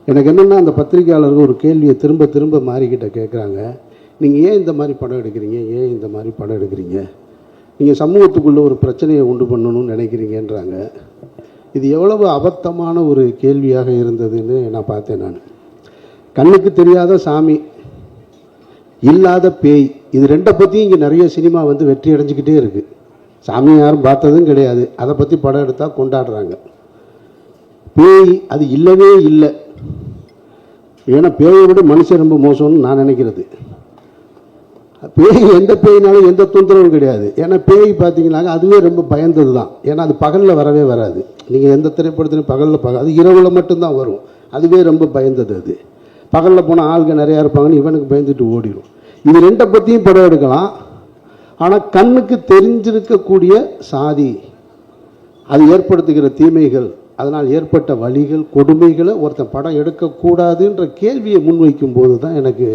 எனக்கு என்னென்னா அந்த பத்திரிகையாளர்கள் ஒரு கேள்வியை திரும்ப திரும்ப மாறிக்கிட்ட கேட்குறாங்க. நீங்கள் ஏன் இந்த மாதிரி படம் எடுக்கிறீங்க, ஏன் இந்த மாதிரி படம் எடுக்கிறீங்க, நீங்கள் சமூகத்துக்குள்ளே ஒரு பிரச்சனையை உண்டு பண்ணணும்னு நினைக்கிறீங்கன்றாங்க. இது எவ்வளவு அபத்தமான ஒரு கேள்வியாக இருந்ததுன்னு நான் பார்த்தேன். நான் கண்ணுக்கு தெரியாத சாமி, இல்லாத பேய், இது ரெண்டை பற்றியும் இங்கே நிறைய சினிமா வந்து வெற்றி அடைஞ்சிக்கிட்டே இருக்குது. சாமியை யாரும் பார்த்ததும் கிடையாது, அதை பற்றி படம் எடுத்தால் கொண்டாடுறாங்க. பேய் அது இல்லவே இல்லை. ஏன்னா பேயை விட மனுஷன் ரொம்ப மோசம்னு நான் நினைக்கிறது. பேய் எந்த பேயினாலும் எந்த தொந்தரவும் கிடையாது. ஏன்னா பேய் பார்த்தீங்கன்னாக்க அதுவே ரொம்ப பயந்தது தான். ஏன்னா அது பகலில் வரவே வராது. நீங்கள் எந்த திரைப்படத்துலையும் பகலில் அது இரவில் மட்டும்தான் வரும். அதுவே ரொம்ப பயந்தது. அது பகலில் போனால் ஆளுங்க நிறையா இருப்பாங்கன்னு இவனுக்கு பயந்துட்டு ஓடிடும். இது ரெண்டை பற்றியும் படம் எடுக்கலாம். ஆனால் கண்ணுக்கு தெரிஞ்சிருக்கக்கூடிய சாதி, அது ஏற்படுத்துகிற தீமைகள், அதனால் ஏற்பட்ட வலிகள், கொடுமைகளை ஒருத்தன் படம் எடுக்கக்கூடாதுன்ற கேள்வியை முன்வைக்கும் போது தான் எனக்கு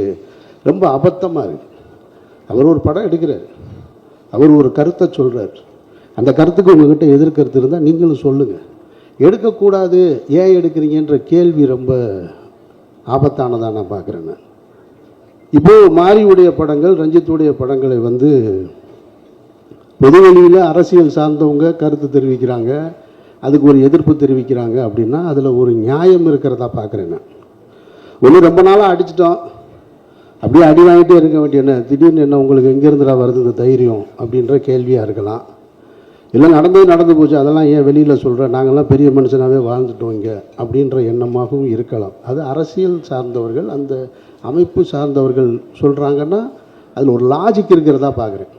ரொம்ப அபத்தமாக இருக்குது. அவர் ஒரு படம் எடுக்கிறார், அவர் ஒரு கருத்தை சொல்கிறார். அந்த கருத்துக்கு உங்கள்கிட்ட எதிர்கருத்து இருந்தால் நீங்களும் சொல்லுங்கள். எடுக்கக்கூடாது, ஏன் எடுக்கிறீங்கன்ற கேள்வி ரொம்ப ஆபத்தானதாக நான் பார்க்குறேன். நான் இப்போது மாரியுடைய படங்கள், ரஞ்சித்துடைய படங்களை வந்து பொதுவெளியில் அரசியல் சார்ந்தவங்க கருத்து தெரிவிக்கிறாங்க, அதுக்கு ஒரு எதிர்ப்பு தெரிவிக்கிறாங்க. அப்படின்னா அதில் ஒரு நியாயம் இருக்கிறதா பார்க்குறேன். நான் ஒன்று ரொம்ப நாளாக அடிச்சிட்டோம், அப்படியே அடி வாங்கிட்டே இருக்க வேண்டிய என்ன, திடீர்னு என்ன உங்களுக்கு எங்கேருந்துடா வருது இந்த தைரியம் அப்படின்ற கேள்வியாக இருக்கலாம். இல்லை நடந்து போச்சு, அதெல்லாம் ஏன் வெளியில் சொல்கிறேன், நாங்கள்லாம் பெரிய மனுஷனாகவே வாழ்ந்துட்டோம் இங்கே அப்படின்ற எண்ணமாகவும் இருக்கலாம். அது அரசியல் சார்ந்தவர்கள், அந்த அமைப்பு சார்ந்தவர்கள் சொல்கிறாங்கன்னா அதில் ஒரு லாஜிக் இருக்கிறதா பார்க்குறேன்.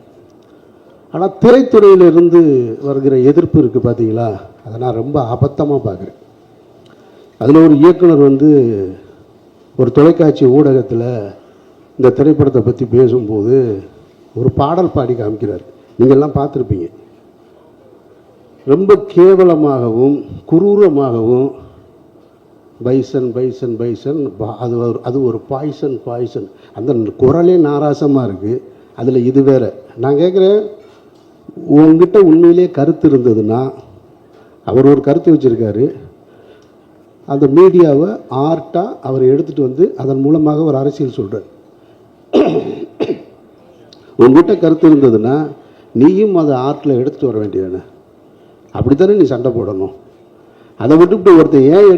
ஆனால் திரைத்துறையிலிருந்து வருகிற எதிர்ப்பு இருக்குது பார்த்தீங்களா, அதை நான் ரொம்ப அபத்தமாக பார்க்குறேன். அதில் ஒரு இயக்குனர் வந்து ஒரு தொலைக்காட்சி ஊடகத்தில் இந்த திரைப்படத்தை பற்றி பேசும்போது ஒரு பாடல் பாடி காமிக்கிறார். நீங்கள்லாம் பார்த்துருப்பீங்க. ரொம்ப கேவலமாகவும் குரூரமாகவும் பைசன் பைசன் பைசன், அது ஒரு பாய்சன், அந்த குரலே நாராசமாக இருக்குது. அதில் இது வேற. நான் கேட்குறேன், உங்ககிட்ட உண்மையிலே கருத்து இருந்ததுன்னா, அவர் ஒரு கருத்து வச்சுருக்காரு, அந்த மீடியாவை ஆர்ட்டாக அவர் எடுத்துகிட்டு வந்து அதன் மூலமாக ஒரு அரசியல் சொல்கிறார். உங்ககிட்ட கருத்து இருந்ததுன்னா நீயும் அதை ஆர்ட்டில் எடுத்துகிட்டு வர வேண்டியதானே. அப்படித்தானே நீ சண்டை போடணும். அதை விட்டுவிட்டு ஒருத்தர் ஏன்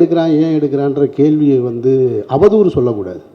எடுக்கிறான்ற கேள்வியை வந்து அவதூறு சொல்லக்கூடாது.